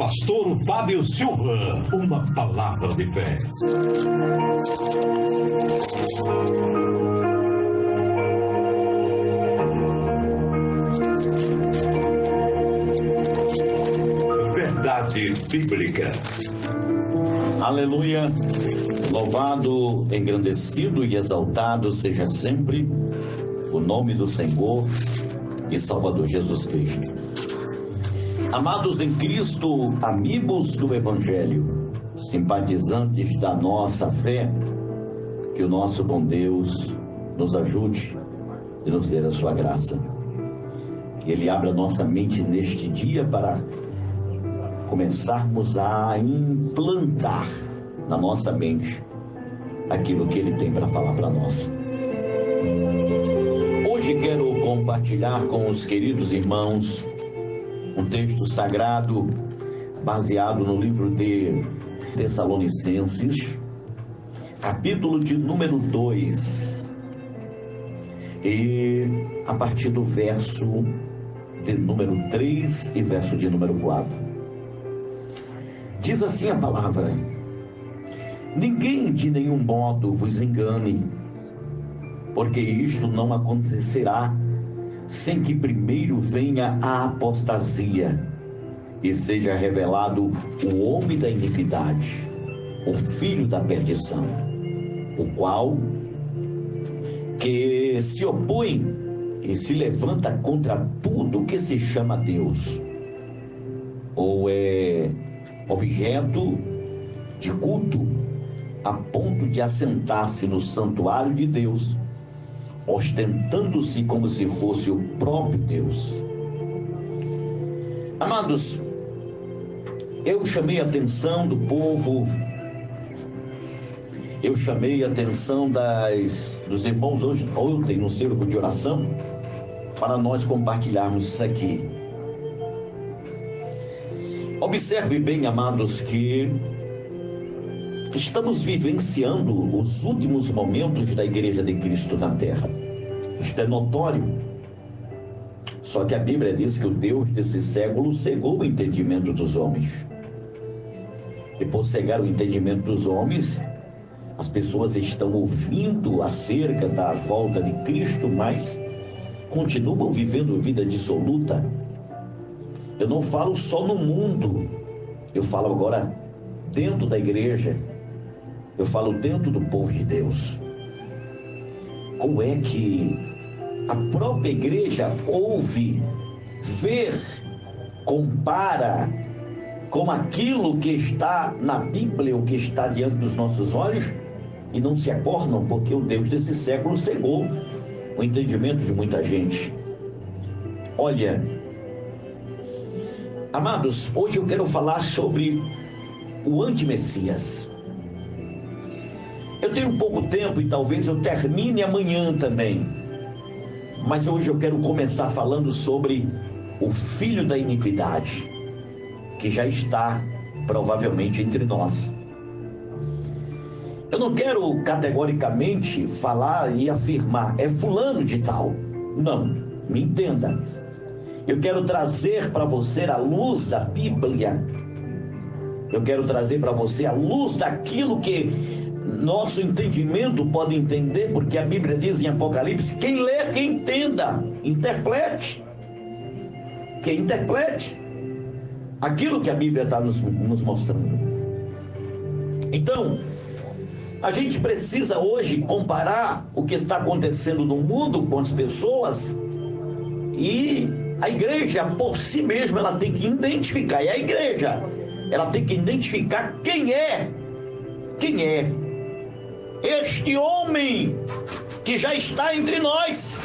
pastor Fábio Silva, uma palavra de fé. Verdade bíblica. Aleluia. Louvado, engrandecido e exaltado seja sempre o nome do Senhor e Salvador Jesus Cristo. Amados em Cristo, amigos do Evangelho, simpatizantes da nossa fé, que o nosso bom Deus nos ajude e nos dê a sua graça. Que Ele abra nossa mente neste dia para começarmos a implantar na nossa mente aquilo que Ele tem para falar para nós. Hoje quero compartilhar com os queridos irmãos um texto sagrado baseado no livro de Tessalonicenses, capítulo de número 2, e a partir do verso de número 3 e verso de número 4. Diz assim a palavra: ninguém de nenhum modo vos engane, porque isto não acontecerá sem que primeiro venha a apostasia e seja revelado o homem da iniquidade, o filho da perdição, o qual que se opõe e se levanta contra tudo que se chama Deus, ou é objeto de culto, a ponto de assentar-se no santuário de Deus, ostentando-se como se fosse o próprio Deus. Amados, eu chamei a atenção do povo, eu chamei a atenção dos irmãos ontem no círculo de oração, para nós compartilharmos isso aqui. Observe bem, amados, que estamos vivenciando os últimos momentos da Igreja de Cristo na Terra. Isto é notório. Só que a Bíblia diz que o Deus desse século cegou o entendimento dos homens. E por cegar o entendimento dos homens, as pessoas estão ouvindo acerca da volta de Cristo, mas continuam vivendo vida dissoluta. Eu não falo só no mundo, eu falo agora dentro da igreja, eu falo dentro do povo de Deus. Como é que a própria igreja ouve, vê, compara com aquilo que está na Bíblia, o que está diante dos nossos olhos, e não se acordam, porque o Deus desse século cegou o entendimento de muita gente. Olha, amados, hoje eu quero falar sobre o anti-Messias. Eu tenho pouco tempo e talvez eu termine amanhã também, mas hoje eu quero começar falando sobre o filho da iniquidade, que já está provavelmente entre nós. Eu não quero categoricamente falar e afirmar, é fulano de tal. Não, me entenda. Eu quero trazer para você a luz da Bíblia. Eu quero trazer para você a luz daquilo que nosso entendimento pode entender, porque a Bíblia diz em Apocalipse: quem lê, quem entenda, interprete. Quem interprete aquilo que a Bíblia está nos mostrando. Então, a gente precisa hoje comparar o que está acontecendo no mundo com as pessoas, e a igreja por si mesma ela tem que identificar, e a igreja ela tem que identificar quem é este homem que já está entre nós.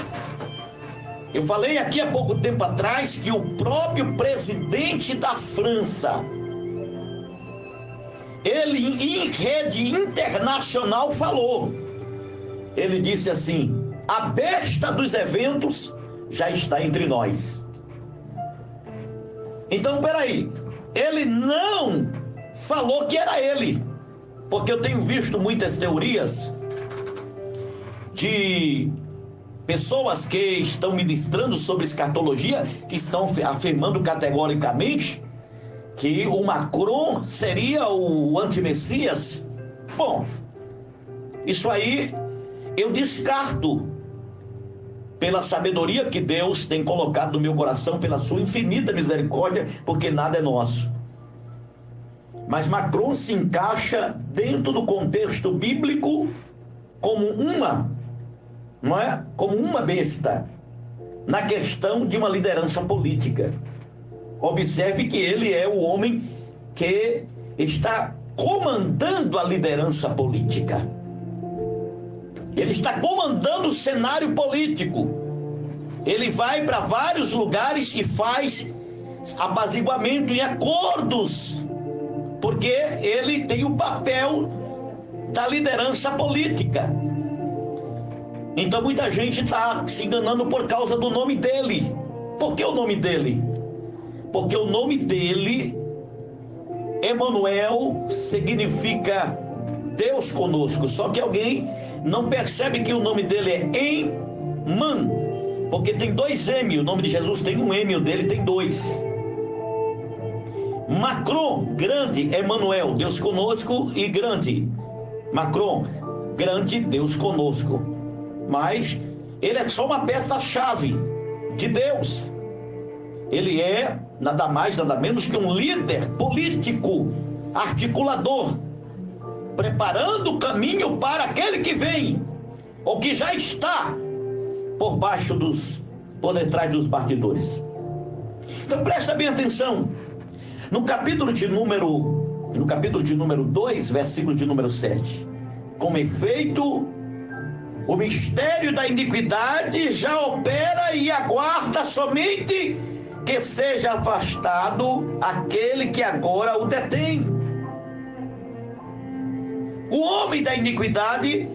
Eu falei aqui há pouco tempo atrás que o próprio presidente da França, ele em rede internacional falou, ele disse assim: a besta dos eventos já está entre nós. Então, peraí, ele não falou que era ele, porque eu tenho visto muitas teorias de pessoas que estão ministrando sobre escatologia, que estão afirmando categoricamente que o Macron seria o antimessias. Bom, isso aí eu descarto pela sabedoria que Deus tem colocado no meu coração, pela sua infinita misericórdia, porque nada é nosso. Mas Macron se encaixa dentro do contexto bíblico como como uma besta na questão de uma liderança política. Observe que ele é o homem que está comandando a liderança política. Ele está comandando o cenário político. Ele vai para vários lugares e faz apaziguamento em acordos, porque ele tem o papel da liderança política. Então muita gente está se enganando por causa do nome dele. Por que o nome dele? Porque o nome dele, Emanuel, significa Deus conosco. Só que alguém não percebe que o nome dele é Emman, porque tem dois M. O nome de Jesus tem um M, o dele tem dois. Macron, grande, Emanuel, Deus conosco, e grande, Macron, grande, Deus conosco. Mas ele é só uma peça-chave de Deus. Ele é nada mais, nada menos que um líder político, articulador, preparando o caminho para aquele que vem, ou que já está por detrás dos bastidores. Então presta bem atenção. No capítulo de número 2, versículo de número 7. Com efeito, o mistério da iniquidade já opera e aguarda somente que seja afastado aquele que agora o detém. O homem da iniquidade,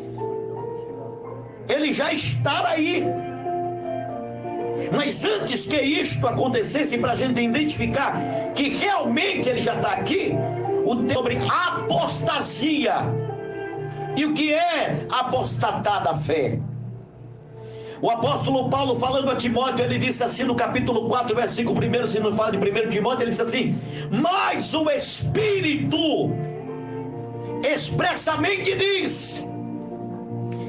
ele já está aí. Mas antes que isto acontecesse, para a gente identificar que realmente ele já está aqui, o tema sobre apostasia. E o que é apostatar da fé? O apóstolo Paulo, falando a Timóteo, ele disse assim no capítulo 4, versículo 1, se não fala de 1 Timóteo, ele disse assim: mas o Espírito expressamente diz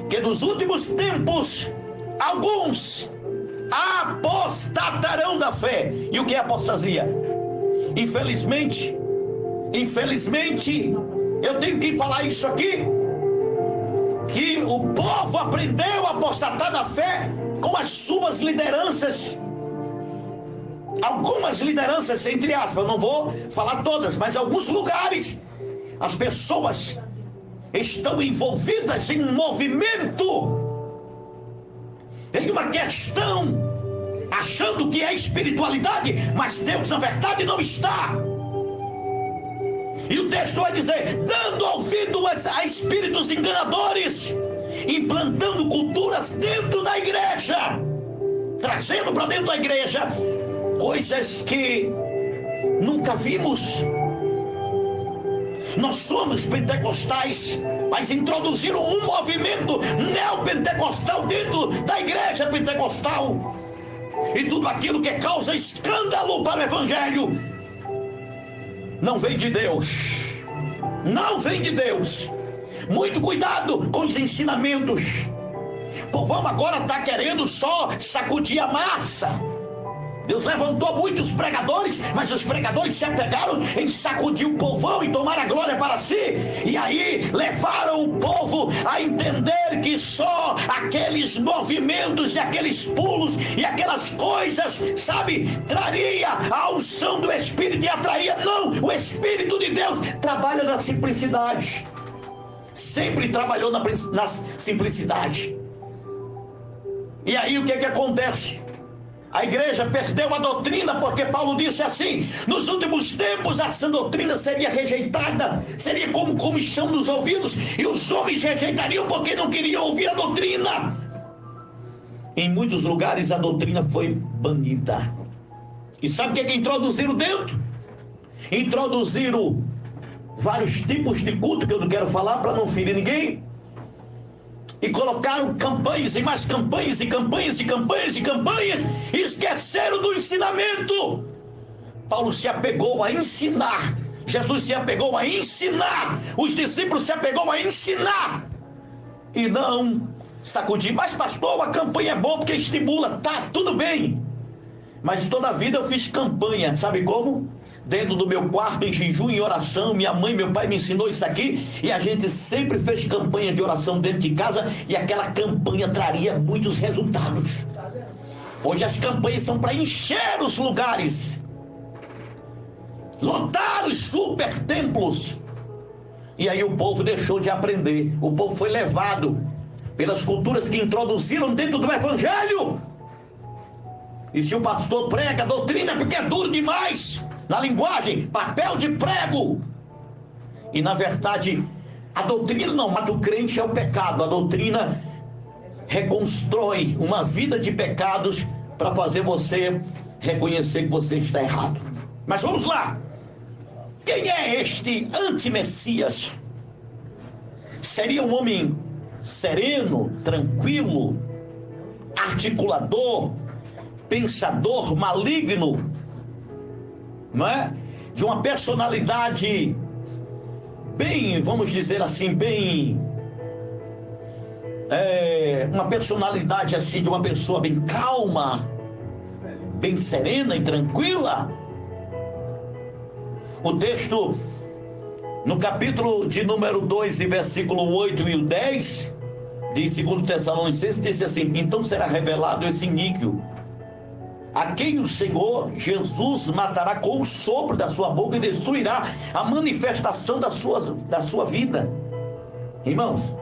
que nos últimos tempos alguns apostatarão da fé. E o que é apostasia? Infelizmente, eu tenho que falar isso aqui, que o povo aprendeu a apostatar da fé com as suas lideranças. Algumas lideranças, entre aspas, não vou falar todas, mas alguns lugares as pessoas estão envolvidas em um movimento, em uma questão, achando que é espiritualidade, mas Deus na verdade não está. E o texto vai dizer: dando ouvido a espíritos enganadores, implantando culturas dentro da igreja, trazendo para dentro da igreja coisas que nunca vimos. Nós somos pentecostais, mas introduziram um movimento neopentecostal dentro da igreja pentecostal. E tudo aquilo que causa escândalo para o evangelho não vem de Deus. Não vem de Deus. Muito cuidado com os ensinamentos. O povão agora está querendo só sacudir a massa. Deus levantou muitos pregadores, mas os pregadores se apegaram em sacudir o povão e tomar a glória para si. E aí levaram o povo a entender que só aqueles movimentos e aqueles pulos e aquelas coisas, sabe, traria a unção do Espírito e atraía. Não, o Espírito de Deus trabalha na simplicidade. Sempre trabalhou na simplicidade. E aí o que acontece? A igreja perdeu a doutrina, porque Paulo disse assim: nos últimos tempos essa doutrina seria rejeitada, seria como comichão nos ouvidos, e os homens rejeitariam porque não queriam ouvir a doutrina. Em muitos lugares a doutrina foi banida. E sabe o que introduziram dentro? Introduziram vários tipos de culto, que eu não quero falar para não ferir ninguém. E colocaram campanhas e mais campanhas e campanhas e campanhas e campanhas, e esqueceram do ensinamento. Paulo se apegou a ensinar. Jesus se apegou a ensinar. Os discípulos se apegou a ensinar. E não sacudir. Mas pastor, a campanha é boa porque estimula. Tá, tudo bem. Mas toda a vida eu fiz campanha. Sabe como? Dentro do meu quarto, em jejum, em oração. Minha mãe, meu pai me ensinou isso aqui. E a gente sempre fez campanha de oração dentro de casa. E aquela campanha traria muitos resultados. Hoje as campanhas são para encher os lugares, lotar os super templos. E aí o povo deixou de aprender. O povo foi levado pelas culturas que introduziram dentro do evangelho. E se o pastor prega a doutrina é porque é duro demais na linguagem, papel de prego. E na verdade a doutrina não mata o crente, é o pecado. A doutrina reconstrói uma vida de pecados para fazer você reconhecer que você está errado. Mas vamos lá. Quem é este anti-Messias? Seria um homem sereno, tranquilo, articulador, pensador, maligno, não é? De uma personalidade bem, vamos dizer assim, bem... uma personalidade assim de uma pessoa bem calma, bem serena e tranquila. O texto no capítulo de número 2 e versículo 8 e o 10 de 2 Tessalonicenses diz assim: então será revelado esse ímpio, a quem o Senhor Jesus matará com o sopro da sua boca e destruirá a manifestação da sua vida. Irmãos,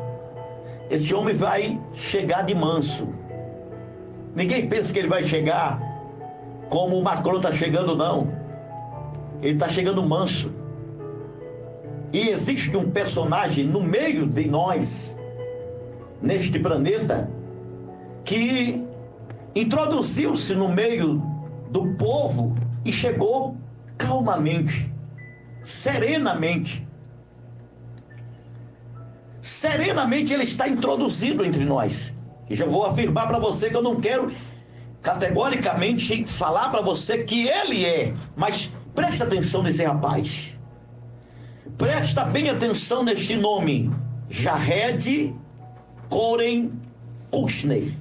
esse homem vai chegar de manso. Ninguém pensa que ele vai chegar como o Macron está chegando, não. Ele está chegando manso. E existe um personagem no meio de nós, neste planeta, que introduziu-se no meio do povo e chegou calmamente, serenamente. Serenamente ele está introduzido entre nós. E já vou afirmar para você que eu não quero categoricamente falar para você que ele é, mas presta atenção nesse rapaz. Presta bem atenção neste nome: Jared Koren Kushner.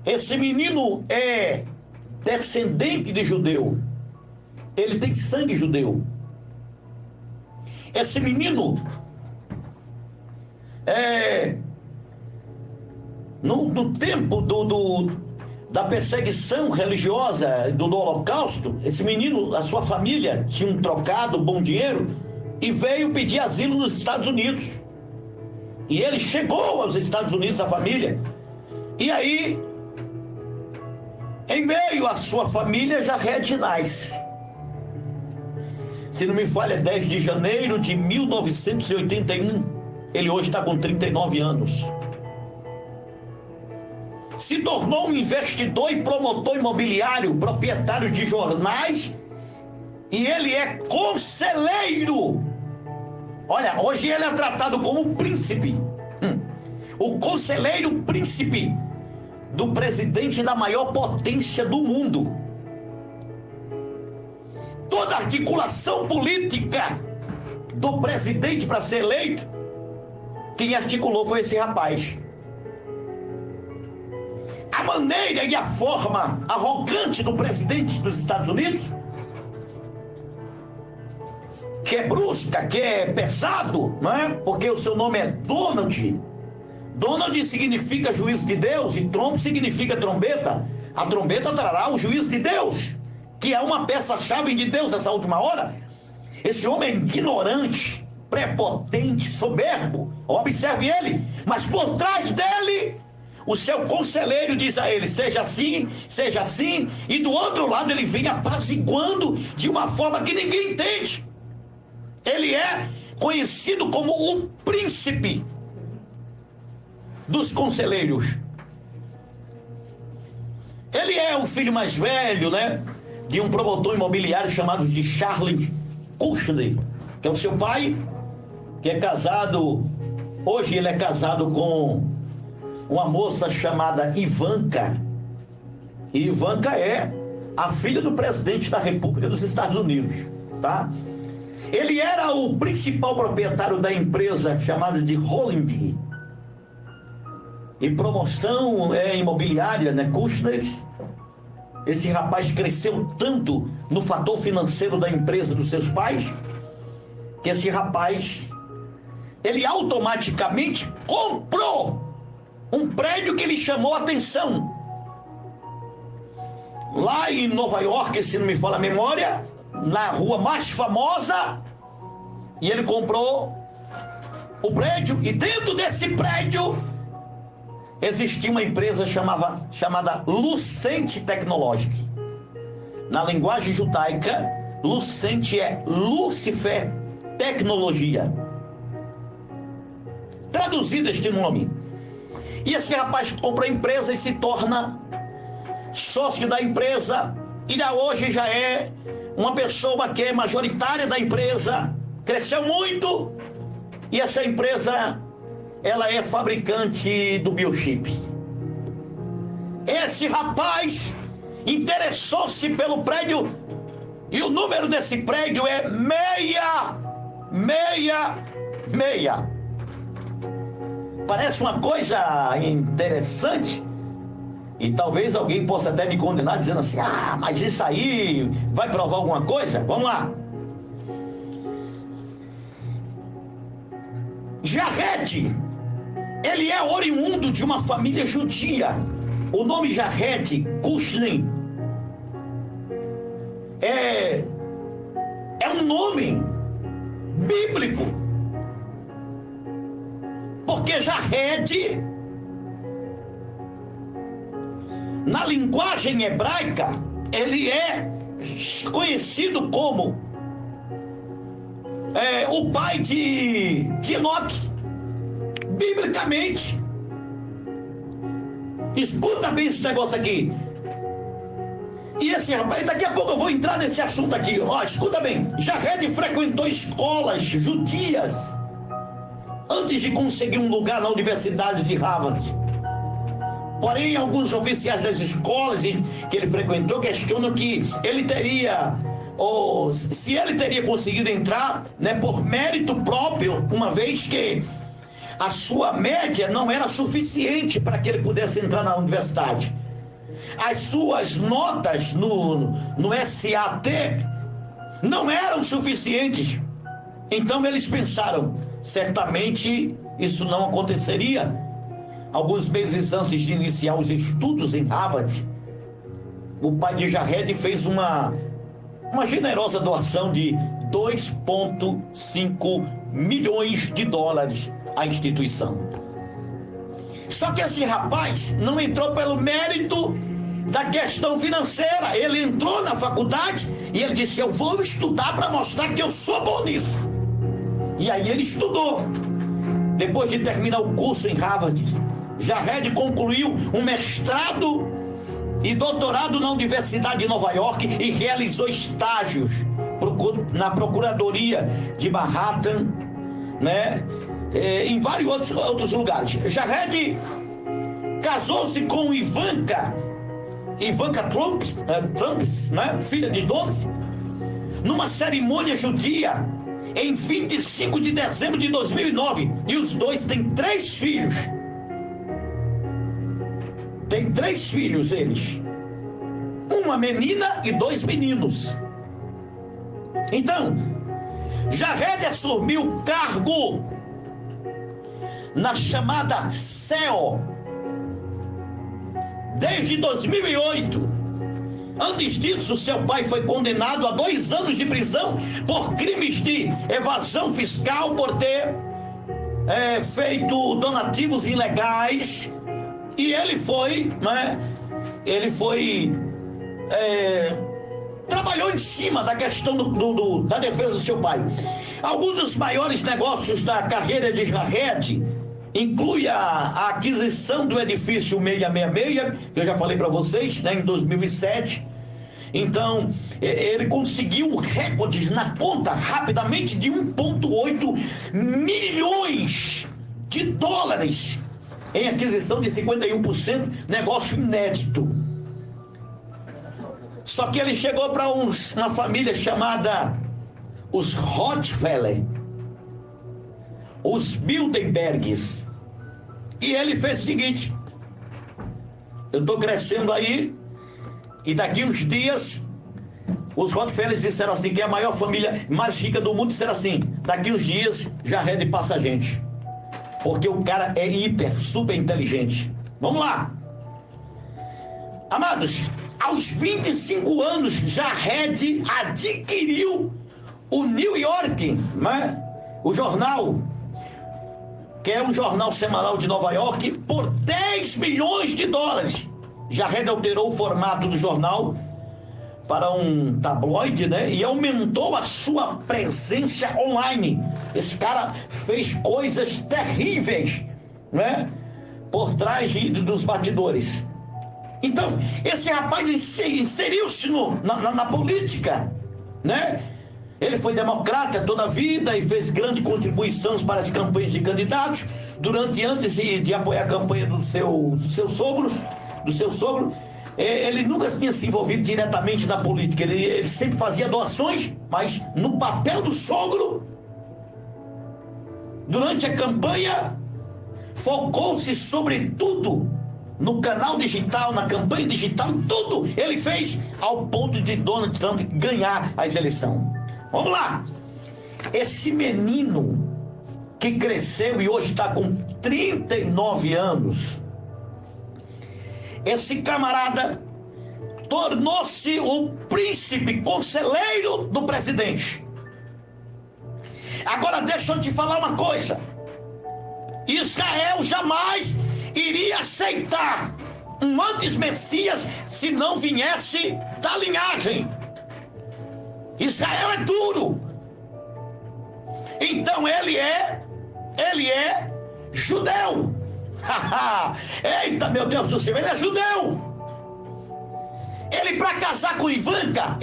Esse menino é descendente de judeu. Ele tem sangue judeu. Esse menino no tempo da perseguição religiosa do Holocausto, esse menino, a sua família tinha trocado bom dinheiro e veio pedir asilo nos Estados Unidos. E ele chegou aos Estados Unidos, a família, e aí, em meio à sua família, Jared nasce. Se não me falha, 10 de janeiro de 1981. Ele hoje está com 39 anos. Se tornou um investidor e promotor imobiliário, proprietário de jornais, e ele é conselheiro. Olha, hoje ele é tratado como príncipe. O conselheiro príncipe do presidente da maior potência do mundo. Toda a articulação política do presidente para ser eleito, quem articulou foi esse rapaz. A maneira e a forma arrogante do presidente dos Estados Unidos, que é brusca, que é pesado, não é? Porque o seu nome é Donald. Donald significa juízo de Deus e Trump significa trombeta. A trombeta trará o juízo de Deus, que é uma peça-chave de Deus nessa última hora. Esse homem é ignorante, prepotente, soberbo. Observe ele, mas por trás dele, o seu conselheiro diz a ele: seja assim, e do outro lado ele vem apaziguando de uma forma que ninguém entende. Ele é conhecido como o príncipe dos conselheiros. Ele é o filho mais velho, né, de um promotor imobiliário chamado de Charles Kushner, que é o seu pai, que é casado, hoje ele é casado com uma moça chamada Ivanka. E Ivanka é a filha do presidente da República dos Estados Unidos, tá? Ele era o principal proprietário da empresa chamada de Holding e promoção imobiliária, né, Kushner. Esse rapaz cresceu tanto no fator financeiro da empresa dos seus pais, que esse rapaz, ele automaticamente comprou um prédio que lhe chamou a atenção. Lá em Nova York, se não me falha a memória, na rua mais famosa, e ele comprou o prédio, e dentro desse prédio existia uma empresa chamada Lucent Technologies. Na linguagem judaica, Lucent é Lúcifer Tecnologia. Traduzido este nome. E esse rapaz compra a empresa e se torna sócio da empresa, e hoje já é uma pessoa que é majoritária da empresa, cresceu muito, e essa empresa, ela é fabricante do biochip. Esse rapaz interessou-se pelo prédio, e o número desse prédio é 666. Parece uma coisa interessante, e talvez alguém possa até me condenar dizendo assim: ah, mas isso aí vai provar alguma coisa? Vamos lá. Jared, ele é oriundo de uma família judia. O nome Jared Kushner é um nome bíblico, porque Jared, na linguagem hebraica, ele é conhecido como o pai de Enoque, biblicamente. Escuta bem esse negócio aqui. E esse rapaz, daqui a pouco eu vou entrar nesse assunto aqui. Ó, escuta bem. Jared frequentou escolas judias antes de conseguir um lugar na Universidade de Harvard. Porém, alguns oficiais das escolas que ele frequentou questionam que ele teria, ou se ele teria conseguido entrar, né, por mérito próprio, uma vez que a sua média não era suficiente para que ele pudesse entrar na universidade. As suas notas no SAT não eram suficientes. Então eles pensaram, certamente isso não aconteceria. Alguns meses antes de iniciar os estudos em Harvard, o pai de Jared fez uma generosa doação de 2,5 milhões de dólares à instituição. Só que esse rapaz não entrou pelo mérito da questão financeira. Ele entrou na faculdade e ele disse: eu vou estudar para mostrar que eu sou bom nisso. E aí ele estudou. Depois de terminar o curso em Harvard, Jared concluiu um mestrado e doutorado na Universidade de Nova York e realizou estágios na Procuradoria de Manhattan, né, em vários outros lugares. Jared casou-se com Ivanka Trump, né, filha de Donald, numa cerimônia judia em 25 de dezembro de 2009, e os dois têm 3 filhos. Tem 3 filhos eles, uma menina e 2 meninos. Então, Jared assumiu o cargo na chamada CEO desde 2008. Antes disso, seu pai foi condenado a 2 anos de prisão por crimes de evasão fiscal, por ter feito donativos ilegais. E ele foi, né? Trabalhou em cima da questão da defesa do seu pai. Alguns dos maiores negócios da carreira de Jared inclui a aquisição do edifício 666, que eu já falei para vocês, né, em 2007. Então, ele conseguiu recordes na conta rapidamente de 1,8 milhões de dólares em aquisição de 51%, negócio inédito. Só que ele chegou para uma família chamada os Rockefeller, os Bilderbergs, e ele fez o seguinte: eu estou crescendo aí, e daqui uns dias os Rockefeller disseram assim, que é a maior família mais rica do mundo, disseram assim, daqui uns dias Jared passa a gente, porque o cara é super inteligente. Vamos lá, amados. Aos 25 anos, Jared adquiriu o New York, né? O jornal, que é um jornal semanal de Nova York, por 10 milhões de dólares. Jared alterou o formato do jornal para um tabloide, né? E aumentou a sua presença online. Esse cara fez coisas terríveis, né? Por trás dos bastidores. Então, esse rapaz inseriu-se na política, né? Ele foi democrata toda a vida e fez grandes contribuições para as campanhas de candidatos. Antes de apoiar a campanha do seu sogro, ele nunca tinha se envolvido diretamente na política. Ele sempre fazia doações, mas no papel do sogro, durante a campanha, focou-se sobretudo no canal digital, na campanha digital, tudo ele fez ao ponto de Donald Trump ganhar as eleições. Vamos lá. Esse menino que cresceu e hoje está com 39 anos, esse camarada tornou-se o príncipe conselheiro do presidente. Agora deixa eu te falar uma coisa: Israel jamais iria aceitar um anti-messias se não viesse da linhagem. Israel é duro. Então ele é judeu. Eita, meu Deus do céu, ele é judeu. Ele, para casar com Ivanka,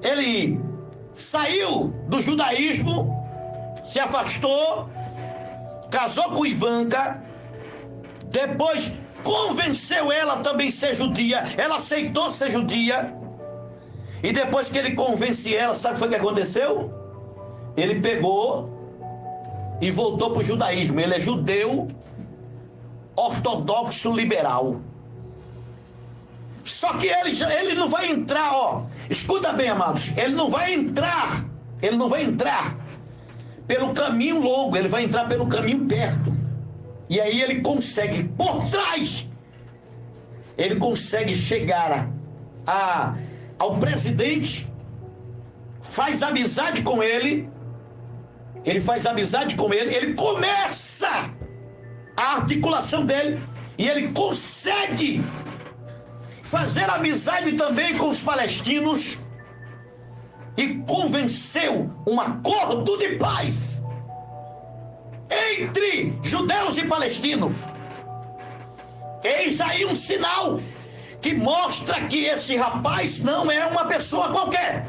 ele saiu do judaísmo, se afastou, casou com Ivanka, depois convenceu ela também a ser judia, ela aceitou ser judia, e depois que ele convence ela, sabe o que foi que aconteceu? Ele pegou e voltou para o judaísmo. Ele é judeu ortodoxo liberal. Só que ele não vai entrar, escuta bem, amados, ele não vai entrar pelo caminho longo, ele vai entrar pelo caminho perto. E aí ele consegue, por trás, ele consegue chegar ao presidente, faz amizade com ele, ele começa a articulação dele, e ele consegue fazer amizade também com os palestinos, e convenceu um acordo de paz entre judeus e palestinos. Eis aí um sinal que mostra que esse rapaz não é uma pessoa qualquer.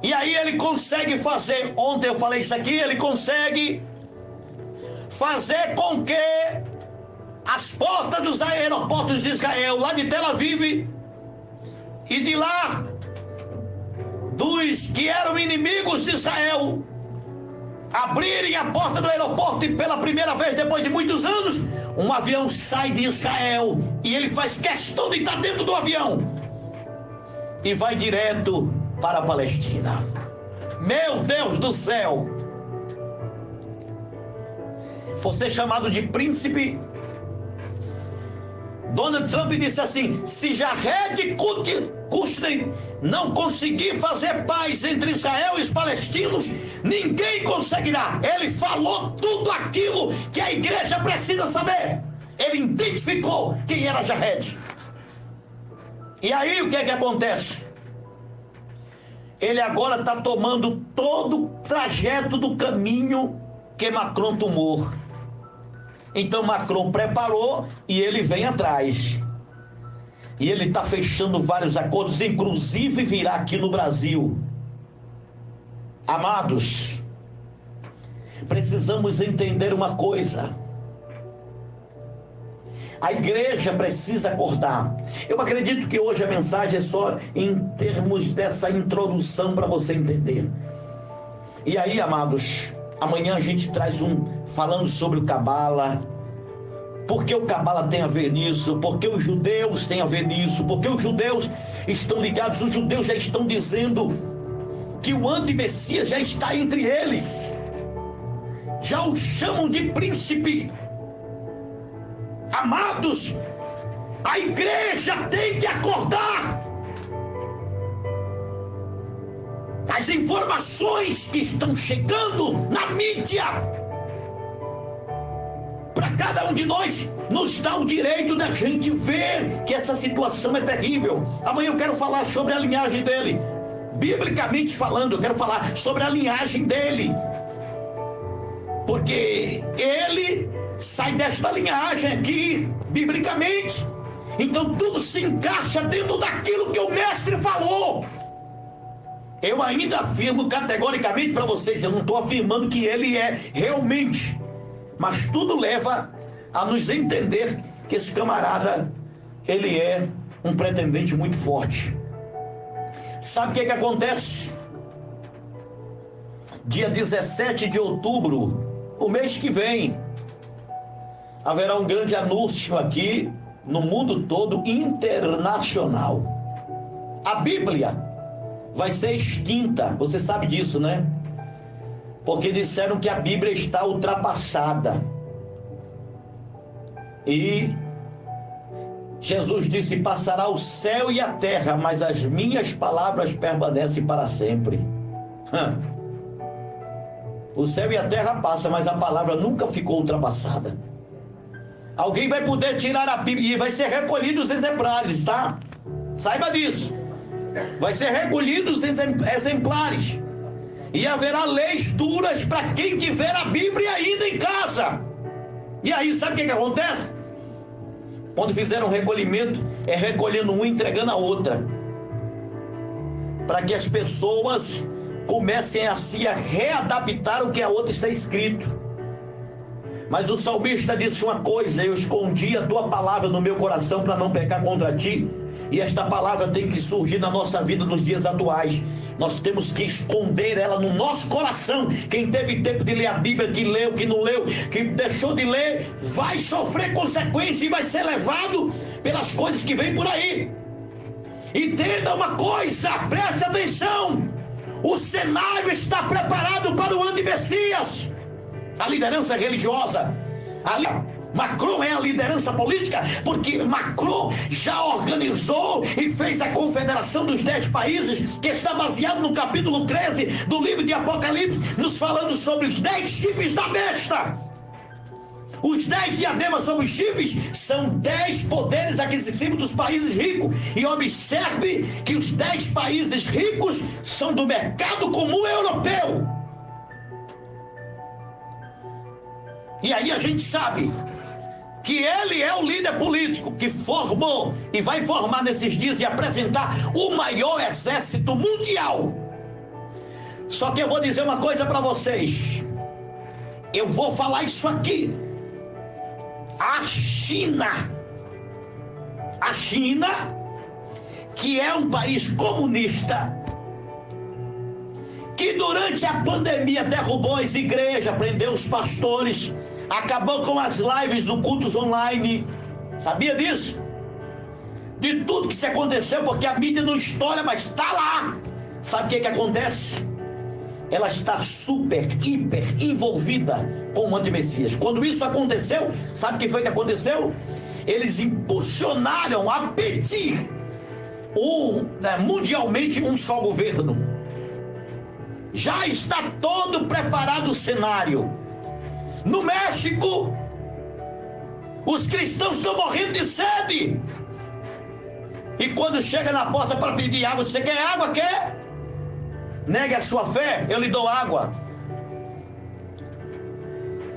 E aí ele consegue fazer, ontem eu falei isso aqui, ele consegue fazer com que as portas dos aeroportos de Israel, lá de Tel Aviv, e de lá, dos que eram inimigos de Israel, abrirem a porta do aeroporto, e pela primeira vez depois de muitos anos, um avião sai de Israel, e ele faz questão de estar dentro do avião e vai direto para a Palestina. Meu Deus do céu! Por ser chamado de príncipe, Donald Trump disse assim: se Jared Kushner não conseguir fazer paz entre Israel e os palestinos, ninguém conseguirá. Ele falou tudo aquilo que a igreja precisa saber. Ele identificou quem era Jared. E aí o que é que acontece? Ele agora está tomando todo o trajeto do caminho que Macron tomou. Então Macron preparou e ele vem atrás. E ele está fechando vários acordos, inclusive virá aqui no Brasil. Amados, precisamos entender uma coisa. A igreja precisa acordar. Eu acredito que hoje a mensagem é só em termos dessa introdução para você entender. E aí, amados, amanhã a gente traz falando sobre o Cabala. Por que o Cabala tem a ver nisso? Por que os judeus têm a ver nisso? Por que os judeus estão ligados? Os judeus já estão dizendo que o anti-Messias já está entre eles. Já o chamam de príncipe. Amados, a igreja tem que acordar. As informações que estão chegando na mídia, para cada um de nós, nos dá o direito da gente ver que essa situação é terrível. Amanhã eu quero falar sobre a linhagem dele. Biblicamente falando, eu quero falar sobre a linhagem dele. Porque ele sai desta linhagem aqui, biblicamente. Então tudo se encaixa dentro daquilo que o mestre falou. Eu ainda afirmo categoricamente para vocês, eu não estou afirmando que ele é realmente, mas tudo leva a nos entender que esse camarada, ele é um pretendente muito forte. Sabe o que acontece? Dia 17 de outubro, o mês que vem, haverá um grande anúncio aqui no mundo todo, internacional. A Bíblia vai ser extinta, você sabe disso, né? Porque disseram que a Bíblia está ultrapassada. E Jesus disse: passará o céu e a terra, mas as minhas palavras permanecem para sempre. O céu e a terra passam, mas a palavra nunca ficou ultrapassada. Alguém vai poder tirar a Bíblia e vai ser recolhido os exemplares, tá? Saiba disso. Vai ser recolhido os exemplares. E haverá leis duras para quem tiver a Bíblia ainda em casa. E aí, sabe o que acontece? Quando fizeram um recolhimento, é recolhendo um e entregando a outra. Para que as pessoas comecem a se readaptar ao que a outra está escrito. Mas o salmista disse uma coisa: eu escondi a tua palavra no meu coração para não pecar contra ti. E esta palavra tem que surgir na nossa vida nos dias atuais. Nós temos que esconder ela no nosso coração. Quem teve tempo de ler a Bíblia, que leu, que não leu, que deixou de ler, vai sofrer consequência e vai ser levado pelas coisas que vêm por aí. Entenda uma coisa, preste atenção: o cenário está preparado para o anti-Messias. A liderança religiosa, Macron é a liderança política, porque Macron já organizou e fez a Confederação dos 10 Países, que está baseado no capítulo 13 do livro de Apocalipse, nos falando sobre os 10 chifres da besta. Os 10 diademas sobre os chifres são 10 poderes aquisitivos dos países ricos. E observe que os 10 países ricos são do mercado comum europeu. E aí a gente sabe que ele é o líder político que formou e vai formar nesses dias e apresentar o maior exército mundial. Só que eu vou dizer uma coisa para vocês. Eu vou falar isso aqui. A China, que é um país comunista, que durante a pandemia derrubou as igrejas, prendeu os pastores, acabou com as lives do cultos online. Sabia disso? De tudo que se aconteceu, porque a mídia não estoura, mas está lá. Sabe o que acontece? Ela está super, hiper envolvida com o anti-Messias. Quando isso aconteceu, sabe o que foi que aconteceu? Eles impulsionaram a pedir mundialmente um só governo. Já está todo preparado o cenário. No México, os cristãos estão morrendo de sede. E quando chega na porta para pedir água, você quer água? Quer? Negue a sua fé, eu lhe dou água.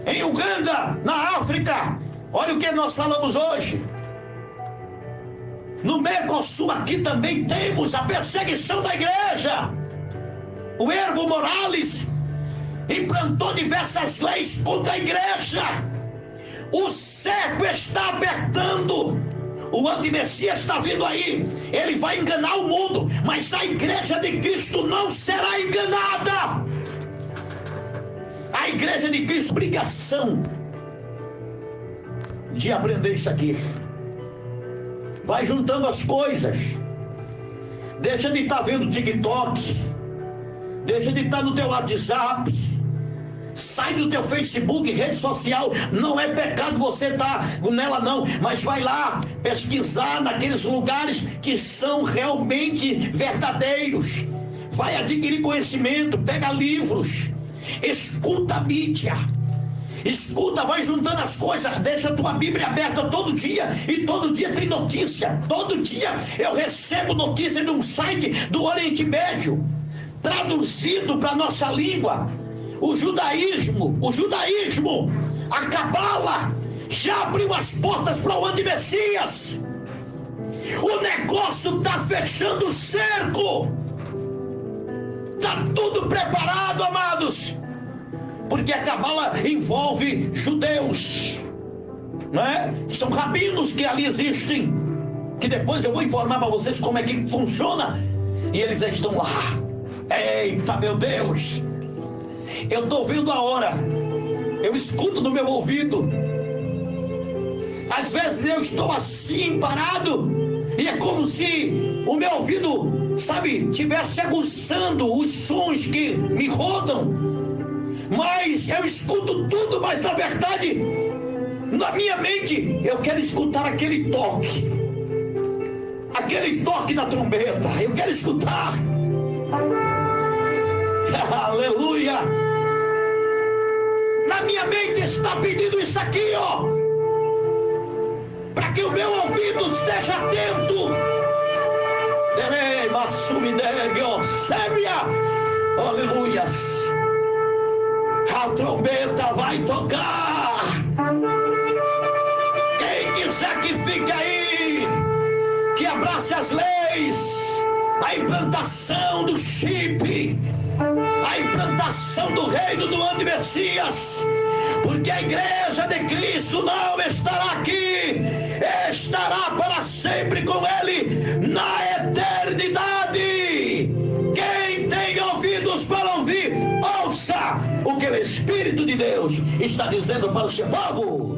Em Uganda, na África, olha o que nós falamos hoje. No Mercosul, aqui também temos a perseguição da igreja. O Evo Morales implantou diversas leis contra a igreja. O cerco está apertando. O antimessias está vindo aí. Ele vai enganar o mundo, mas a igreja de Cristo não será enganada. A igreja de Cristo, obrigação de aprender isso aqui. Vai juntando as coisas. Deixa de estar vendo TikTok. Deixa de estar no teu WhatsApp. Sai do teu Facebook, rede social. Não é pecado você estar nela não, mas vai lá pesquisar naqueles lugares que são realmente verdadeiros. Vai adquirir conhecimento, pega livros, escuta a mídia. Escuta, vai juntando as coisas, deixa a tua Bíblia aberta todo dia, e todo dia tem notícia. Todo dia eu recebo notícia de um site do Oriente Médio, traduzido para a nossa língua. O judaísmo, a cabala, já abriu as portas para o antimessias. O negócio está fechando o cerco. Está tudo preparado, amados. Porque a cabala envolve judeus, não é? São rabinos que ali existem, que depois eu vou informar para vocês como é que funciona. E eles estão lá. Eita, meu Deus! Eu estou vendo a hora. Eu escuto no meu ouvido. Às vezes eu estou assim, parado, e é como se o meu ouvido, sabe, estivesse aguçando os sons que me rodam. Mas eu escuto tudo, mas na verdade, na minha mente, eu quero escutar aquele toque da trombeta. Eu quero escutar. Aleluia. Na minha mente está pedindo isso aqui, ó, para que o meu ouvido esteja atento. Aleluias. A trombeta vai tocar. Quem quiser que fique aí, que abrace as leis, a implantação do chip, a implantação do reino do antimessias, porque a igreja de Cristo não estará aqui, estará para sempre com ele na eternidade. Quem tem ouvidos para ouvir, ouça o que o Espírito de Deus está dizendo para o seu povo.